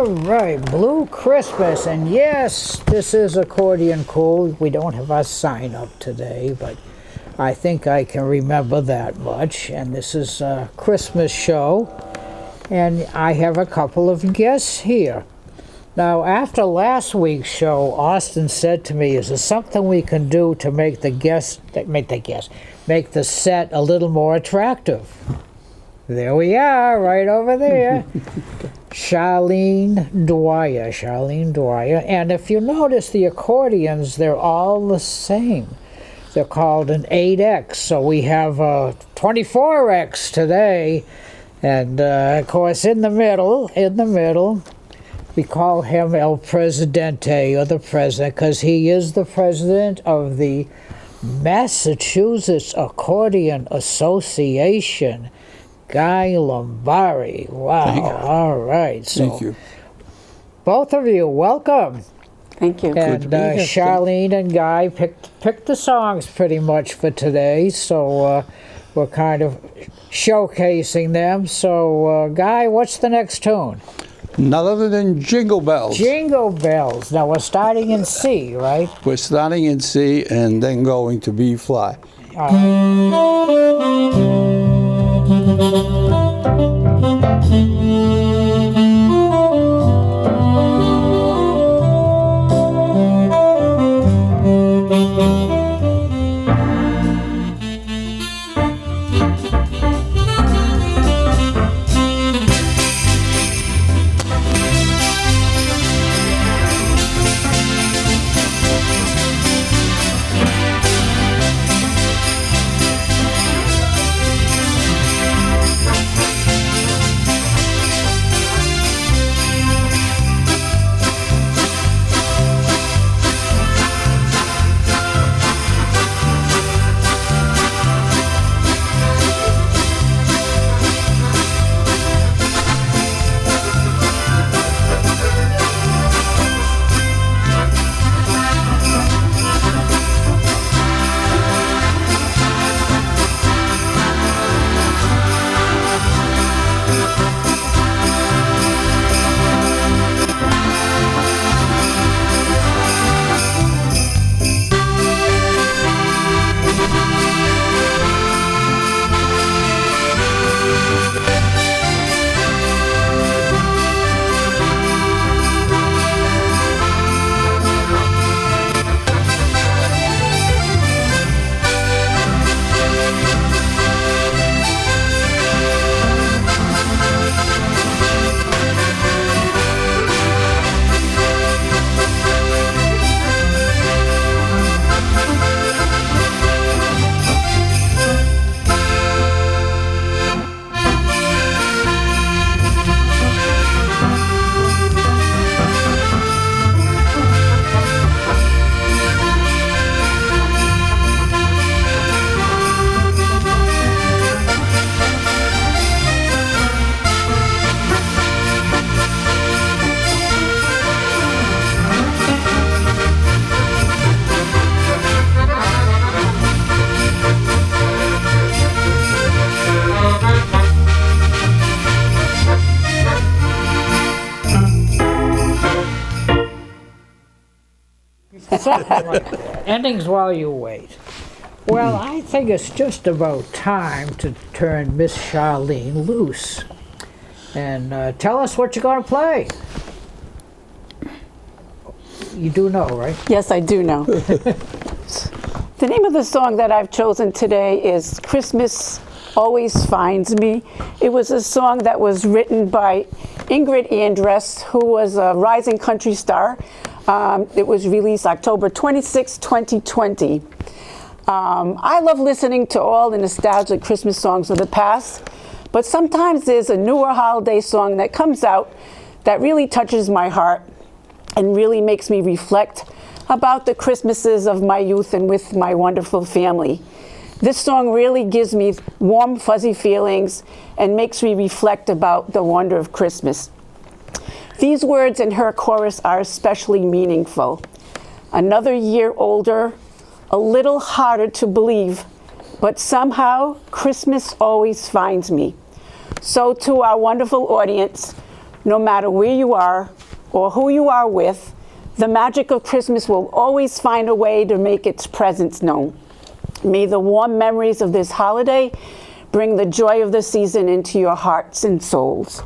All right, Blue Christmas, and yes, this is Accordion Cool. We don't have our sign up today, but I think I can remember that much. And this is a Christmas show, and I have a couple of guests here. Now, after last week's show, Austin said to me, is there something we can do to make the set a little more attractive? There we are, right over there. Charlene Dwyer. And if you notice the accordions, they're all the same. They're called an 8X. So we have a 24X today. And of course, in the middle, we call him El Presidente, or the president, because he is the president of the Massachusetts Accordion Association. Guy Lombardi. Wow. All right. So thank you. Both of you, welcome. Thank you. And Charlene and Guy picked the songs pretty much for today, so we're kind of showcasing them. So, Guy, what's the next tune? None other than Jingle Bells. Jingle Bells. Now, we're starting in C, right? We're starting in C and then going to B flat. All right. Something like that. Endings while you wait. Well, I think it's just about time to turn Miss Charlene loose. And tell us what you're going to play. You do know, right? Yes, I do know. The name of the song that I've chosen today is Christmas Always Finds Me. It was a song that was written by Ingrid Andress, who was a rising country star. It was released October 26, 2020. I love listening to all the nostalgic Christmas songs of the past, but sometimes there's a newer holiday song that comes out that really touches my heart and really makes me reflect about the Christmases of my youth and with my wonderful family. This song really gives me warm, fuzzy feelings and makes me reflect about the wonder of Christmas. These words in her chorus are especially meaningful. Another year older, a little harder to believe, but somehow Christmas always finds me. So to our wonderful audience, No matter where you are or who you are with, the magic of Christmas will always find a way to make its presence known. May the warm memories of this holiday bring the joy of the season into your hearts and souls.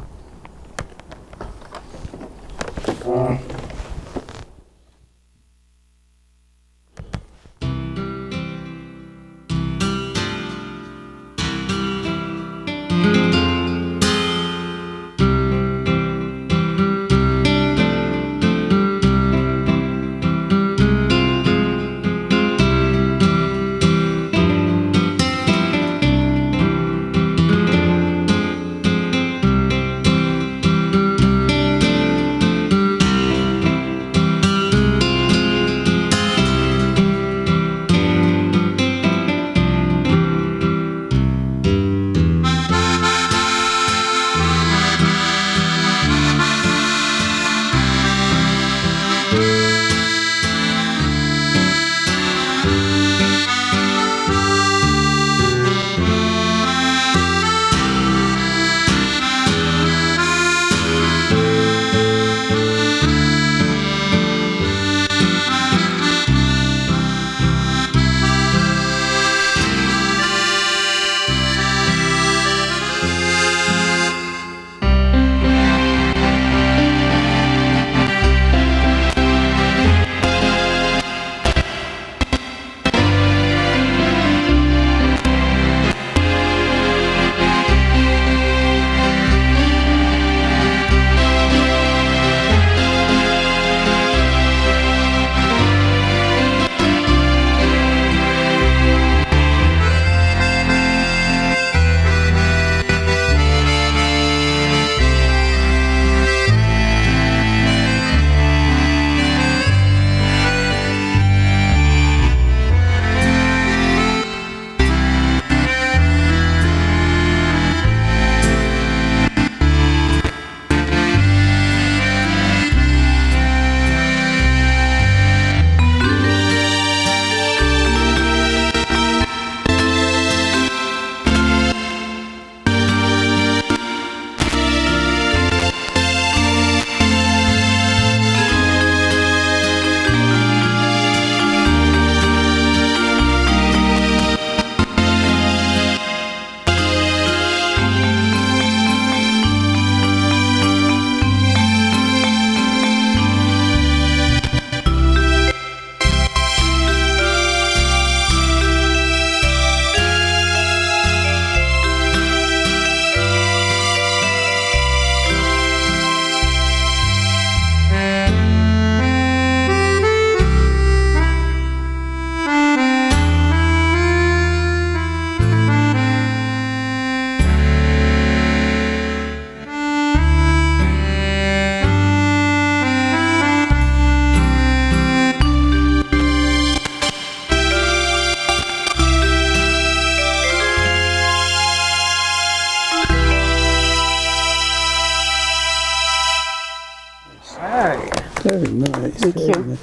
Very nice. Thank very you. nice.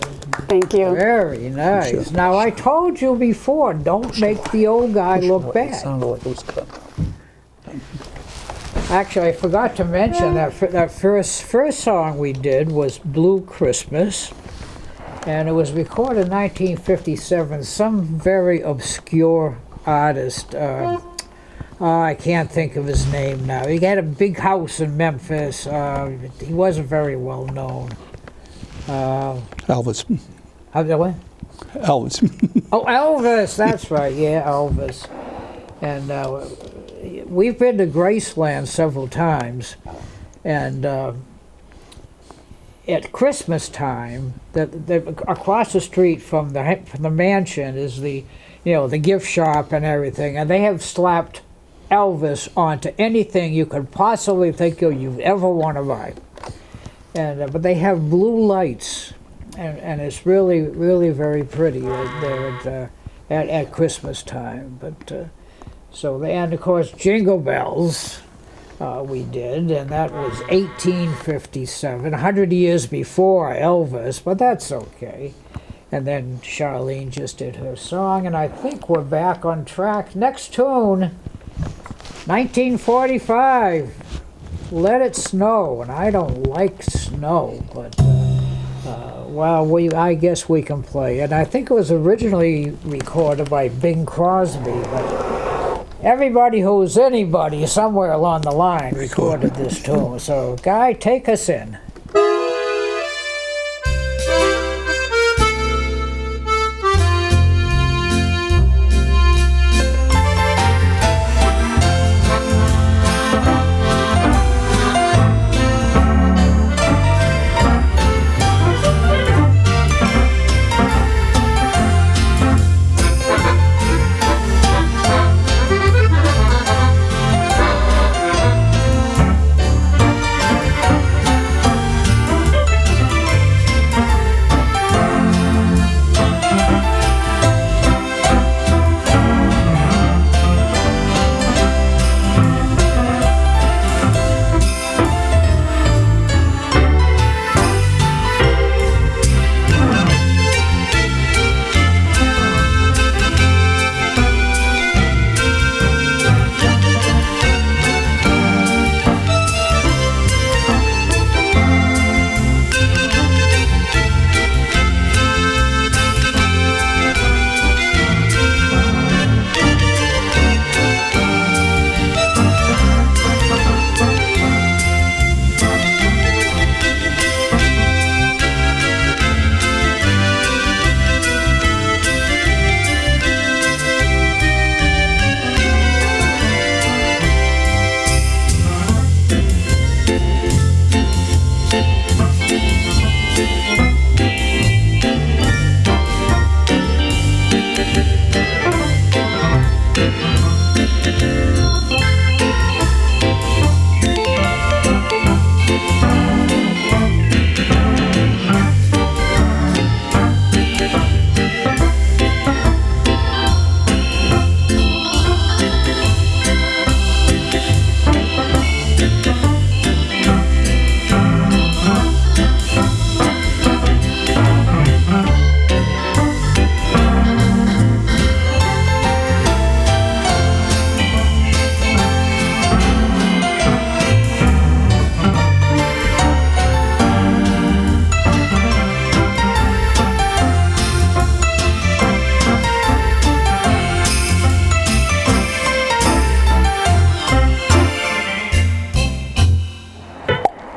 Thank you. Very nice. Now, I told you before, don't make the old guy look It bad. sounded like it was cut. Actually, I forgot to mention that that first song we did was Blue Christmas, and it was recorded in 1957. Some very obscure artist. I can't think of his name now. He had a big house in Memphis. He wasn't very well known. Elvis. How's that one? Elvis. Oh, Elvis. That's right. Yeah, Elvis. And we've been to Graceland several times, and at Christmas time, across the street from the mansion is the gift shop and everything, and they have slapped Elvis onto anything you could possibly think of you'd ever want to buy. And but they have blue lights, and it's really, really very pretty there at Christmas time. But and of course Jingle Bells we did, and that was 1857, 100 years before Elvis, but that's okay. And then Charlene just did her song, and I think we're back on track. Next tune, 1945. Let It Snow, and I don't like snow, but well, I guess we can play it. I think it was originally recorded by Bing Crosby, but everybody who's anybody somewhere along the line recorded this tune. So, Guy, take us in.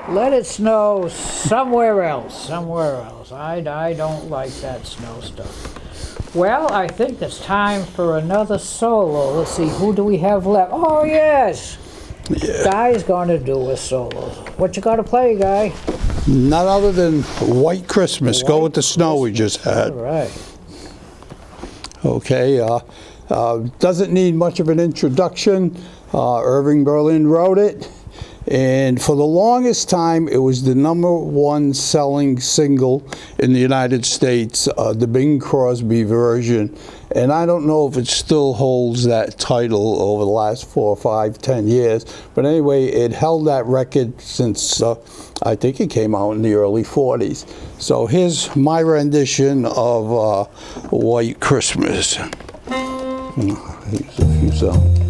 Let it snow somewhere else, somewhere else. I don't like that snow stuff. Well, I think it's time for another solo. Let's see, who do we have left? Oh, yes! Yeah. Guy's going to do a solo. What you got to play, Guy? None other than White Christmas. Go with the snow we just had. All right. Okay. Doesn't need much of an introduction. Irving Berlin wrote it. And for the longest time, it was the #1 selling single in the United States, the Bing Crosby version. And I don't know if it still holds that title over the last 4, 5, 10 years. But anyway, it held that record since I think it came out in the early 40s. So here's my rendition of White Christmas. Here's a few songs.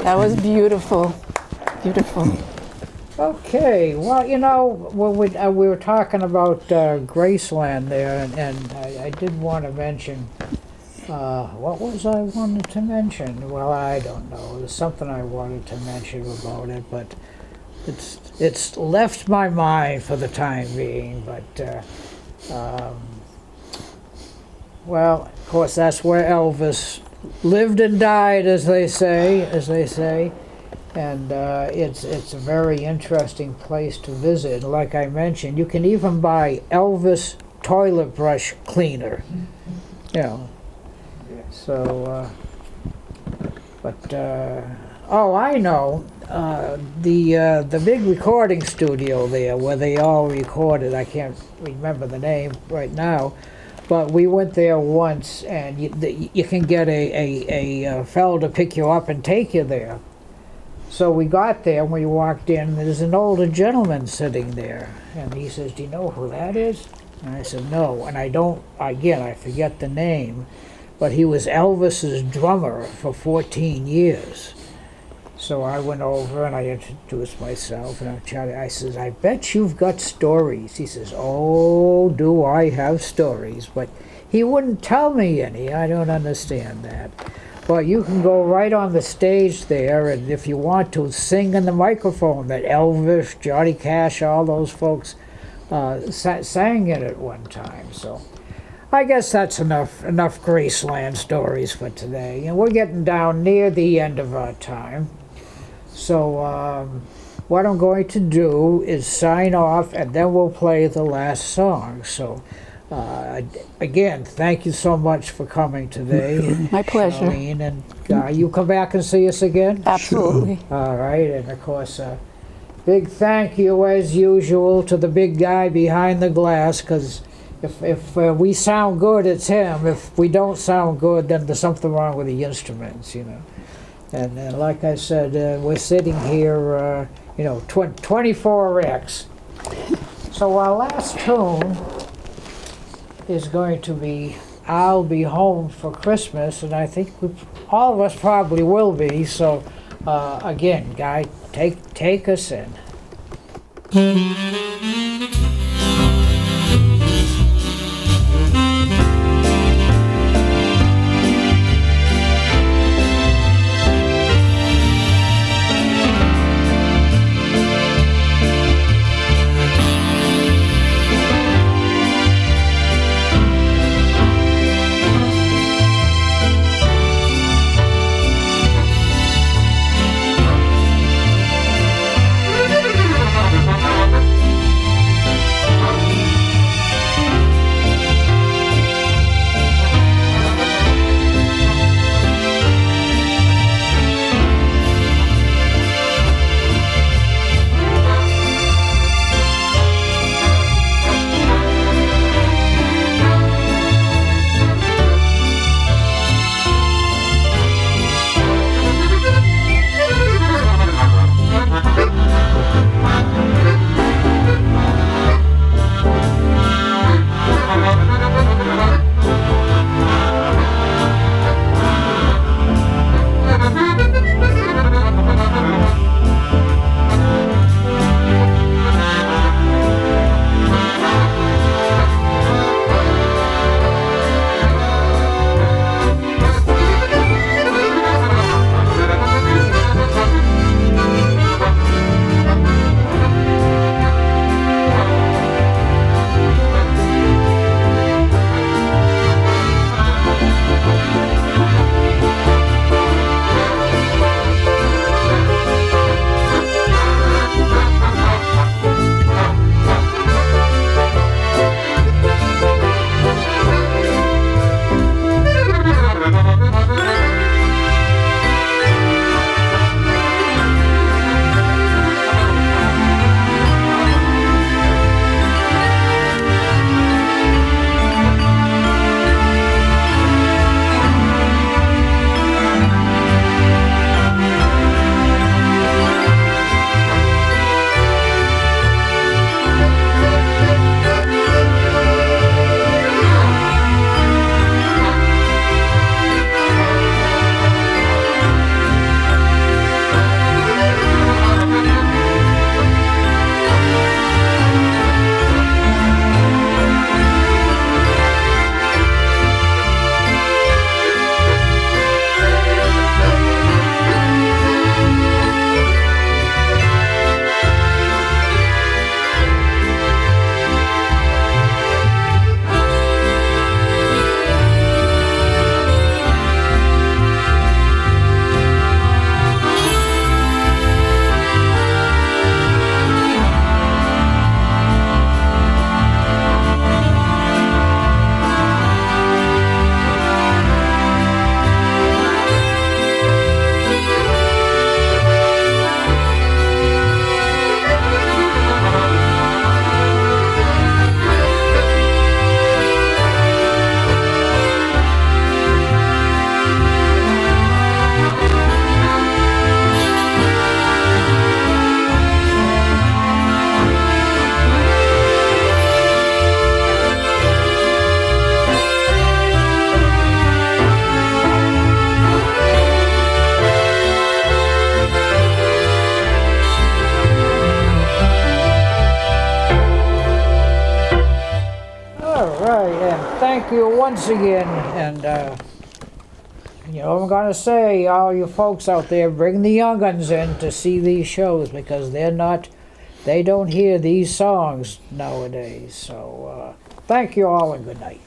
That was beautiful. Beautiful. Okay, well, you know, when we were talking about Graceland there, and I did want to mention, what was I wanted to mention? Well, I don't know. There's something I wanted to mention about it, but it's left my mind for the time being. But well, of course, that's where Elvis lived and died, as they say. And it's a very interesting place to visit. Like I mentioned, you can even buy Elvis toilet brush cleaner. You know. So, oh, I know. The big recording studio there, where they all recorded. I can't remember the name right now, but we went there once, and you can get a fellow to pick you up and take you there. So we got there, and we walked in, there's an older gentleman sitting there. And he says, "Do you know who that is?" And I said, "No." And I forget the name, but he was Elvis's drummer for 14 years. So I went over and I introduced myself, and I says, "I bet you've got stories." He says, "Oh, do I have stories?" But he wouldn't tell me any. I don't understand that. But you can go right on the stage there, and if you want to, sing in the microphone that Elvis, Johnny Cash, all those folks sang in at one time. So I guess that's enough Graceland stories for today. And we're getting down near the end of our time. So what I'm going to do is sign off, and then we'll play the last song. So again, thank you so much for coming today. My pleasure. Charlene, and you come back and see us again? Absolutely. All right, and of course, big thank you as usual to the big guy behind the glass, because if we sound good, it's him. If we don't sound good, then there's something wrong with the instruments, you know. And like I said, we're sitting here, 24X. So our last tune is going to be "I'll Be Home for Christmas," and I think all of us probably will be. So again, Guy, take us in. thank you once again. And, you know, I'm going to say, all you folks out there, bring the young uns in to see these shows because they don't hear these songs nowadays. So, thank you all and good night.